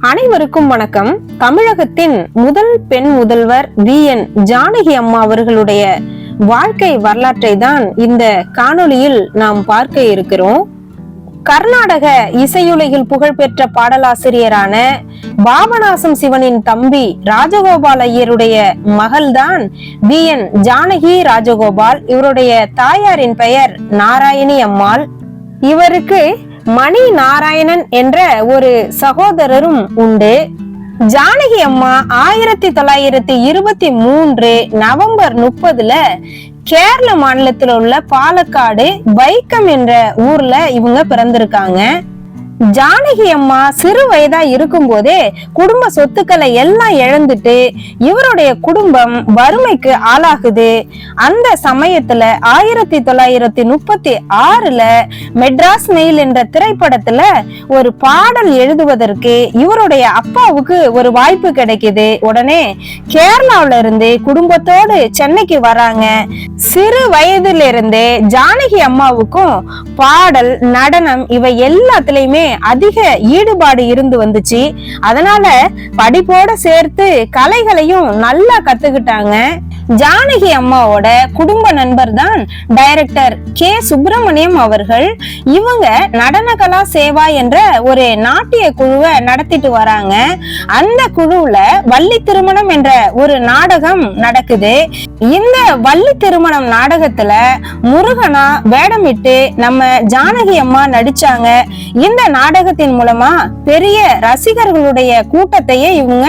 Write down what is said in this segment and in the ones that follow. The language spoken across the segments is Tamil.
அனைவருக்கும் வணக்கம். தமிழகத்தின் முதல் பெண் முதல்வர் VN ஜானகி அம்மா அவர்களுடைய வாழ்க்கை வரலாற்றை தான் இந்த காணொளியில் நாம் பார்க்க இருக்கிறோம். கர்நாடக இசையுலகில் புகழ்பெற்ற பாடலாசிரியரான பாபநாசம் சிவனின் தம்பி ராஜகோபால் ஐயருடைய மகள்தான் VN ஜானகி ராஜகோபால். இவருடைய தாயாரின் பெயர் நாராயணி அம்மாள். இவருக்கு மணி நாராயணன் என்ற ஒரு சகோதரரும் உண்டு. ஜானகி அம்மா 1923 நவம்பர் 30 கேரள மாநிலத்தில் உள்ள பாலக்காடு வைக்கம் என்ற ஊர்ல இவங்க பிறந்திருக்காங்க. ஜானகி அம்மா சிறு வயதா இருக்கும் போதே குடும்ப சொத்துக்களை எல்லாம் இழந்துட்டு இவருடைய குடும்பம் வறுமைக்கு ஆளாகுது. அந்த சமயத்துல 1936 மெட்ராஸ் மெயில் என்ற திரைப்படத்துல ஒரு பாடல் எழுதுவதற்கு இவருடைய அப்பாவுக்கு ஒரு வாய்ப்பு கிடைக்குது. உடனே கேரளாவில இருந்து குடும்பத்தோடு சென்னைக்கு வராங்க. சிறு வயதிலிருந்தே ஜானகி அம்மாவுக்கும் பாடல், நடனம் இவை எல்லாத்துலயுமே அதிக ஈடுபாடு இருந்து வந்துச்சு. அதனால படிப்போட சேர்த்து கலைகளையும் நல்லா கத்துக்கிட்டாங்க. ஜானகி அம்மாவோட குடும்ப நண்பர் தான் டைரக்டர் கே சுப்பிரமணியம் அவர்கள். இவங்க நடன கலா சேவா என்ற ஒரு நாட்டிய குழுவை நடத்திட்டு வராங்க. அந்த குழுவுல வள்ளி திருமணம் என்ற ஒரு நாடகம் நடக்குது. இந்த வள்ளி திருமணம் நாடகத்துல முருகனா வேடமிட்டு நம்ம ஜானகி அம்மா நடிச்சாங்க. இந்த நாடகத்தின் மூலமா பெரிய ரசிகர்களுடைய கூட்டத்தையே இவங்க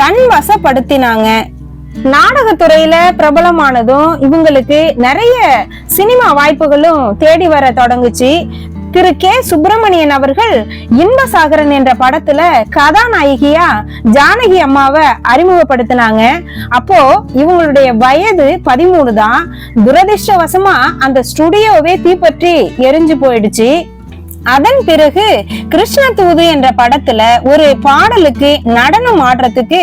தன்வசப்படுத்தினாங்க. நாடகத்துறையில பிரபலமானதும் இவங்களுக்கு நிறைய சினிமா வாய்ப்புகளும் தேடி வர தொடங்குச்சு. திரு கே சுப்பிரமணியன் அவர்கள் இன்பசாகரன் என்ற படத்துல கதாநாயகியா ஜானகி அம்மாவை அறிமுகப்படுத்தினாங்க. அப்போ இவங்களுடைய வயது 13 தான். துரதிர்ஷ்டவசமா அந்த ஸ்டுடியோவே தீப்பற்றி எரிஞ்சு போயிடுச்சு. அதன் பிறகு கிருஷ்ண தூது என்ற படத்துல ஒரு பாடலுக்கு நடனம் ஆடுறதுக்கு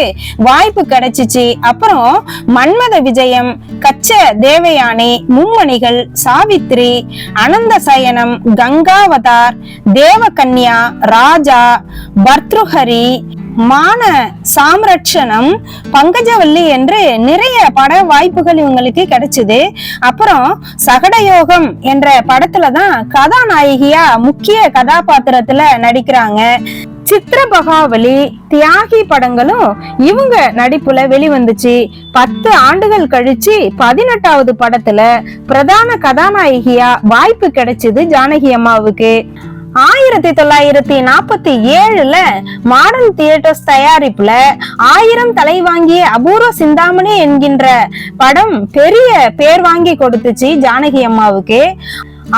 வாய்ப்பு கிடைச்சிச்சு. அப்புறம் மன்மத விஜயம், கச்ச தேவயானி, மும்மணிகள், சாவித்ரி, அனந்த சயனம், கங்காவதார், தேவகன்யா, ராஜா, பர்த்ருஹரி, மான சாம்ரட்சணம், பங்கஜவல்லி என்று நிறைய பட வாய்ப்புகள் இவங்களுக்கு கிடைச்சது. அப்புறம் சகடயோகம் என்ற படத்துலதான் கதாநாயகியா முக்கிய கதாபாத்திரத்துல நடிக்கிறாங்க. சித்திரபகாவலி, தியாகி படங்களும் இவங்க நடிப்புல வெளிவந்துச்சு. 10 ஆண்டுகள் கழிச்சு 18வது படத்துல பிரதான கதாநாயகியா வாய்ப்பு கிடைச்சது ஜானகி அம்மாவுக்கு. 1947 மாடர்ன் தியேட்டர்ஸ் தயாரிப்புல 1000 தலை வாங்கிய அபூர்வ சிந்தாமணி என்கின்ற படம் பெரிய பேர் வாங்கி கொடுத்துச்சு ஜானகி அம்மாவுக்கு.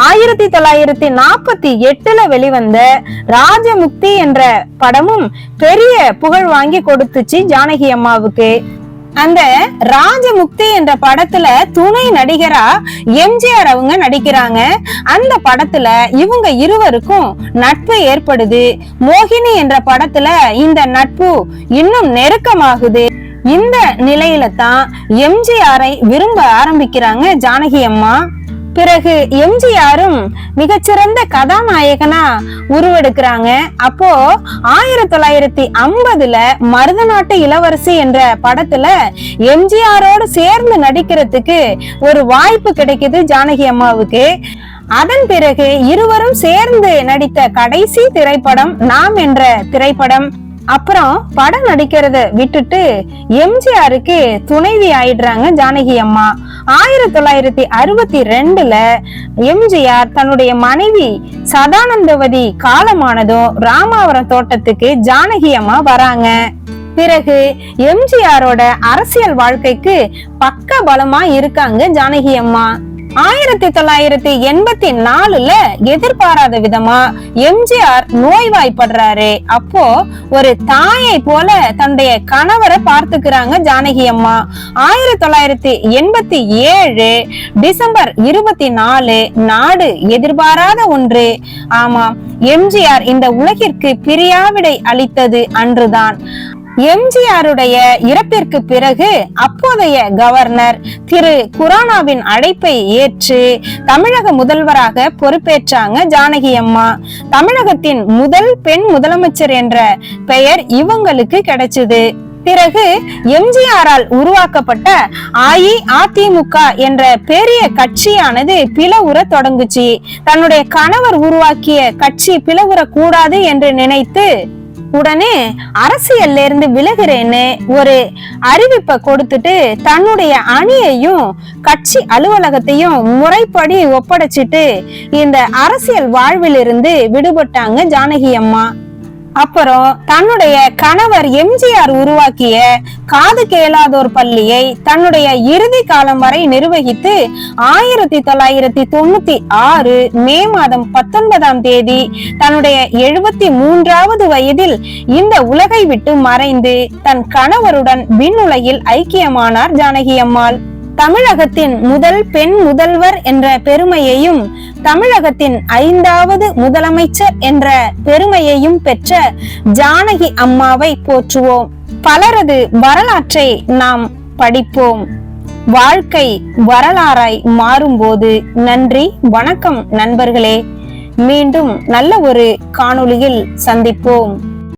1948 வெளிவந்த ராஜமுக்தி என்ற படமும் பெரிய புகழ் வாங்கி கொடுத்துச்சு ஜானகி அம்மாவுக்கு. அந்த ராஜமுக்தி என்ற படத்துல துணை நடிகரா எம்ஜிஆர் அவங்க நடிக்கிறாங்க. அந்த படத்துல இவங்க இருவருக்கும் நட்பு ஏற்படுது. மோகினி என்ற படத்துல இந்த நட்பு இன்னும் நெருக்கமாகுது. இந்த நிலையில தான் எம்ஜிஆரை விரும்ப ஆரம்பிக்கிறாங்க ஜானகி அம்மா. பிறகு எம்ஜிஆரும் மிகச்சிறந்த கதாநாயகனா உருவெடுக்கிறாங்க. அப்போ 1950 மருதநாட்டு இளவரசி என்ற படத்துல எம்ஜிஆரோடு சேர்ந்து நடிக்கிறதுக்கு ஒரு வாய்ப்பு கிடைக்குது ஜானகி அம்மாவுக்கு. அதன் பிறகு இருவரும் சேர்ந்து நடித்த கடைசி திரைப்படம் நாம் என்ற திரைப்படம். அப்புறம் படம் நடிக்கிறத விட்டுட்டு எம்ஜிஆருக்கு துணைவி ஆயிடுறாங்க ஜானகி அம்மா. 1962 எம்ஜிஆர் தன்னுடைய மனைவி சதானந்தவதி காலமானதும் ராமாவரம் தோட்டத்துக்கு ஜானகி அம்மா வராங்க. பிறகு எம்ஜிஆரோட அரசியல் வாழ்க்கைக்கு பக்க பலமா இருக்காங்க ஜானகி அம்மா. 1984 எதிர்பாராத விதமா எம்ஜிஆர் நோய்வாய்ப்படுறாரு. அப்போ ஒரு தாயை போல தன்னுடைய கணவரை பார்த்துக்கிறாங்க ஜானகி அம்மா. 1987 டிசம்பர் 24 நாடு எதிர்பாராத ஒன்று. ஆமா, எம்ஜிஆர் இந்த உலகிற்கு பிரியாவிடை அளித்தது அன்றுதான். எம்ஜிஆருடைய இறப்பிற்கு பிறகு அப்போதைய கவர்னர் திரு குரானாவின் அழைப்பை ஏற்று தமிழக முதல்வராக பொறுப்பேற்றாங்க ஜானகி அம்மா. தமிழகத்தின் முதல் பெண் முதலமைச்சர் என்ற பெயர் இவங்களுக்கு கிடைச்சது. பிறகு எம்ஜிஆரால் உருவாக்கப்பட்ட அஇஅதிமுக என்ற பெரிய கட்சியானது பிளவுற தொடங்குச்சு. தன்னுடைய கணவர் உருவாக்கிய கட்சி பிளவுற கூடாது என்று நினைத்து உடனே அரசியல்ல இருந்து விலகிறேன்னு ஒரு அறிவிப்பை கொடுத்துட்டு தன்னுடைய அணியையும் கட்சி அலுவலகத்தையும் முறைப்படி ஒப்படைச்சிட்டு இந்த அரசியல் வாழ்விலிருந்து விடுபட்டாங்க ஜானகி அம்மா. அப்புறம் தன்னுடைய கணவர் எம்ஜிஆர் உருவாக்கிய காது கேளாதோர் பள்ளியை தன்னுடைய இறுதி காலம் வரை நிர்வகித்து 1996 மே மாதம் 19ஆம் தேதி தன்னுடைய 73வது வயதில் இந்த உலகை விட்டு மறைந்து தன் கணவருடன் விண்ணுலகில் ஐக்கியமானார் ஜானகி அம்மாள். தமிழகத்தின் முதல் பெண் முதல்வர் என்ற பெருமையையும் தமிழகத்தின் 5வது முதலமைச்சர் என்ற பெருமையையும் பெற்ற ஜானகி அம்மாவை போற்றுவோம். பலரது வரலாற்றை நாம் படிப்போம். வாழ்க்கை வரலாறாய் மாறும்போது. நன்றி, வணக்கம் நண்பர்களே. மீண்டும் நல்ல ஒரு காணொளியில் சந்திப்போம்.